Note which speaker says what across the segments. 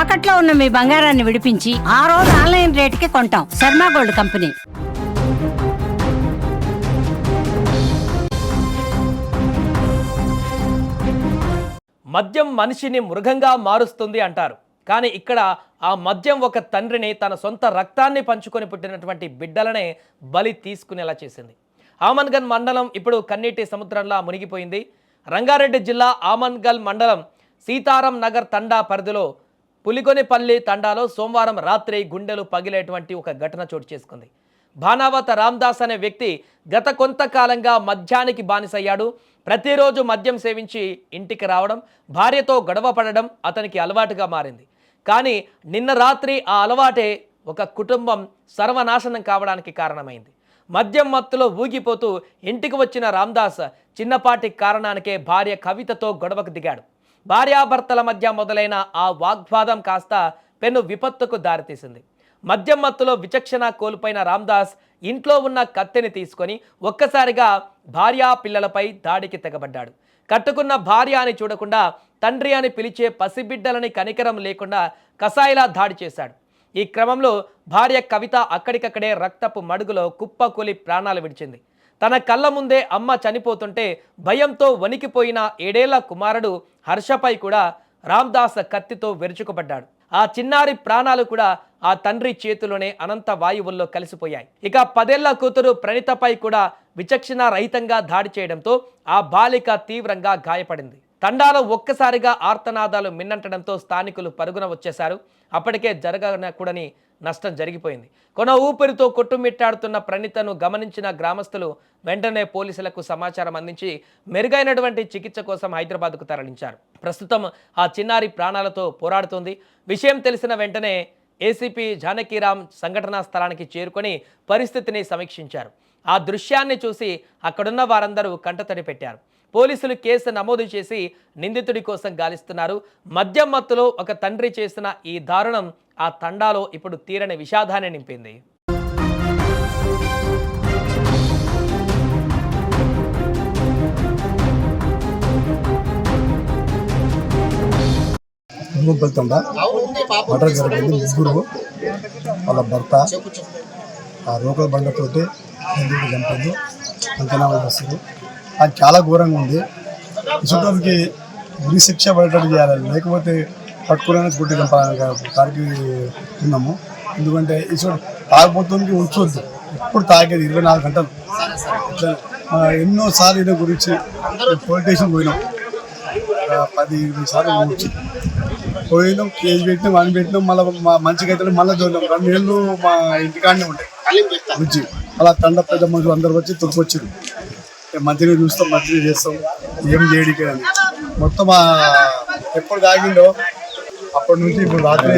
Speaker 1: తాకట్లో ఉన్న మీ బంగారాన్ని విడిపించి ఆ రోజు ఆన్లైన్ రేటుకి కొంటాం. Sharma gold company.
Speaker 2: మద్యం మనిషిని మృగంగా మారుస్తుంది అంటారు. కానీ ఇక్కడ ఆ మద్యం ఒక తండ్రిని తన సొంత రక్తాన్ని పంచుకొని పుట్టినటువంటి బిడ్డలనే బలి తీసుకునేలా చేసింది. ఆమన్గల్ మండలం ఇప్పుడు కన్నీటి సముద్రంలా మునిగిపోయింది. రంగారెడ్డి జిల్లా ఆమన్గల్ మండలం సీతారాం నగర్ తండా పరిధిలో పులిగొనిపల్లి తండాలో సోమవారం రాత్రి గుండెలు పగిలేటువంటి ఒక ఘటన చోటు చేసుకుంది. భానావత రామ్దాస్ అనే వ్యక్తి గత కొంతకాలంగా మద్యానికి బానిసయ్యాడు. ప్రతిరోజు మద్యం సేవించి ఇంటికి రావడం, భార్యతో గొడవ పడడం అతనికి అలవాటుగా మారింది. కానీ నిన్న రాత్రి ఆ అలవాటే ఒక కుటుంబం సర్వనాశనం కావడానికి కారణమైంది. మద్యం మత్తులో ఊగిపోతూ ఇంటికి వచ్చిన రామ్దాస్ చిన్నపాటి కారణానికే భార్య కవితతో గొడవకు దిగాడు. భార్యాభర్తల మధ్య మొదలైన ఆ వాగ్వాదం కాస్త పెను విపత్తుకు దారితీసింది. మద్యం మత్తులో విచక్షణ కోల్పోయిన రామ్దాస్ ఇంట్లో ఉన్న కత్తెని తీసుకొని ఒక్కసారిగా భార్యా పిల్లలపై దాడికి తెగబడ్డాడు. కట్టుకున్న భార్య అని చూడకుండా తండ్రి అని పిలిచే పసిబిడ్డలని కనికరం లేకుండా కసాయిలా దాడి చేశాడు. ఈ క్రమంలో భార్య కవిత అక్కడికక్కడే రక్తపు మడుగులో కుప్పకూలి ప్రాణాలు విడిచింది. తన కళ్ళ ముందే అమ్మ చనిపోతుంటే భయంతో వణికిపోయిన 7 ఏళ్ల కుమారుడు హర్షపై కూడా రామ్దాస్ కత్తితో విరుచుకుపడ్డాడు. ఆ చిన్నారి ప్రాణాలు కూడా ఆ తండ్రి చేతిలోనే అనంత వాయువుల్లో కలిసిపోయాయి. ఇక 10 ఏళ్ల కూతురు ప్రణీతపై కూడా విచక్షణ రహితంగా దాడి చేయడంతో ఆ బాలిక తీవ్రంగా గాయపడింది. తండాలో ఒక్కసారిగా ఆర్తనాదాలు మిన్నంటడంతో స్థానికులు పరుగున వచ్చేశారు. అప్పటికే జరగకూడని నష్టం జరిగిపోయింది. కొన ఊపిరితో కొట్టుమిట్టాడుతున్న ప్రణీతను గమనించిన గ్రామస్తులు వెంటనే పోలీసులకు సమాచారం అందించి మెరుగైనటువంటి చికిత్స కోసం హైదరాబాద్కు తరలించారు. ప్రస్తుతం ఆ చిన్నారి ప్రాణాలతో పోరాడుతోంది. విషయం తెలిసిన వెంటనే ఏసీపీ జానకీరామ్ సంఘటనా స్థలానికి చేరుకొని పరిస్థితిని సమీక్షించారు. ఆ దృశ్యాన్ని చూసి అక్కడున్న వారందరూ కంటతడి పెట్టారు. పోలీసులు కేసు నమోదు చేసి నిందితుడి కోసం గాలిస్తున్నారు. మద్యం మత్తులో ఒక తండ్రి చేసిన ఈ దారుణం ఆ తండాలో ఇప్పుడు తీరని విషాదాన్ని నింపింది.
Speaker 3: మర్డర్ జరిగింది. ముగ్గురు వాళ్ళ భర్త ఆ రోకల్ బండతోటి ఎందుకు చంపింది అంచనాలు వస్తుంది. అది చాలా ఘోరంగా ఉంది. ఇసుకి ఉరి శిక్ష పడేటట్టు చేయాలి, లేకపోతే పట్టుకునే గుడ్డి చంపాలని తారికి ఉన్నాము. ఎందుకంటే ఇసు తాగిపోతుంది ఉంచొద్దు, ఎప్పుడు తాగేది 24 గంటలు. ఇట్లా ఎన్నోసార్లు ఈయన గురించి పోలీస్ స్టేషన్ పోయినాం, 10-20 సార్లు వచ్చి పోయినాం, కేసు పెట్టినాం, అని పెట్టినాం. మళ్ళీ మంచిగా అయితే మళ్ళీ చూద్దాం. 2 ఏళ్ళు మా ఇంటికాడనే ఉంటాయి వచ్చి అలా తండ పెద్ద మనుషులు అందరు వచ్చి తొలిపొచ్చారు. మంచిగా చూస్తాం, మంచిగా చేస్తాం, ఏం చేయడికే అని మొత్తం ఎప్పుడు తాగిండో అప్పటి నుంచి ఇప్పుడు రాత్రి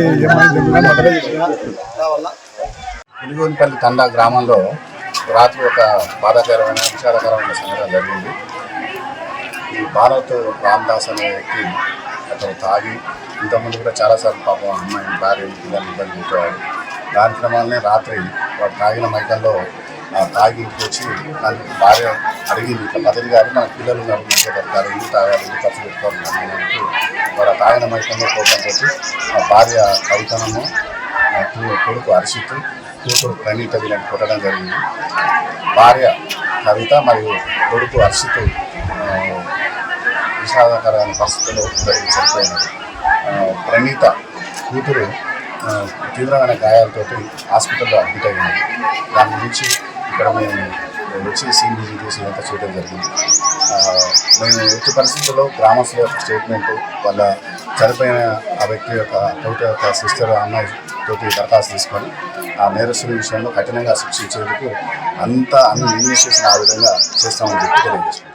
Speaker 4: పులిగొనిపల్లి తండా గ్రామంలో రాత్రి ఒక బాధాకరమైన విషాదకరమైన సంఘటన జరిగింది. ఈ భారత్ రామ్దాస్ అనే వ్యక్తి అతను తాగి ఇంతకుముందు కూడా చాలాసార్లు పాపం అమ్మాయిని భార్య పిల్లలు ఇబ్బంది పెట్టేవాడు. దాని క్రమాలనే రాత్రి వాడు తాగిన మైకంలో తాగి ఇంటికి వచ్చి నాకు భార్య అడిగింది, ఇట్లా బదిలీ గారు మన పిల్లలు ఉన్నారు, గారు ఇల్లు తాగాలి, ఇల్లు ఖర్చు పెట్టుకోవాలి. వాడు తాగిన మైకంలో కోపంతో మా భార్య కవితనము, కొడుకు హర్షిత్, కూతురు ప్రణీత వీళ్ళని కొట్టడం జరిగింది. భార్య కవిత మరియు కొడుకు హర్షిత్ విషాదకరమైన పరిస్థితుల్లో చనిపోయినారు. ప్రణీత కూతురు తీవ్రమైన గాయాలతో హాస్పిటల్లో అడ్మిట్ అయినారు. దాని గురించి ఇక్కడ మేము వచ్చి సీన్ విజిట్ చేసి అంతా చేయడం జరిగింది. మేము ఎట్టి పరిస్థితుల్లో గ్రామస్తుల యొక్క స్టేట్మెంటు, వాళ్ళ చనిపోయిన ఆ వ్యక్తి యొక్క కవిత యొక్క సిస్టర్ అమ్మాయి తోటి దరఖాస్తు తీసుకొని ఆ నేరస్తుల విషయంలో కఠినంగా శిక్షించేందుకు అన్ని ఇన్వెస్టిగేషన్ ఆ విధంగా చేస్తామని చెప్పి తెలియజేస్తున్నాం.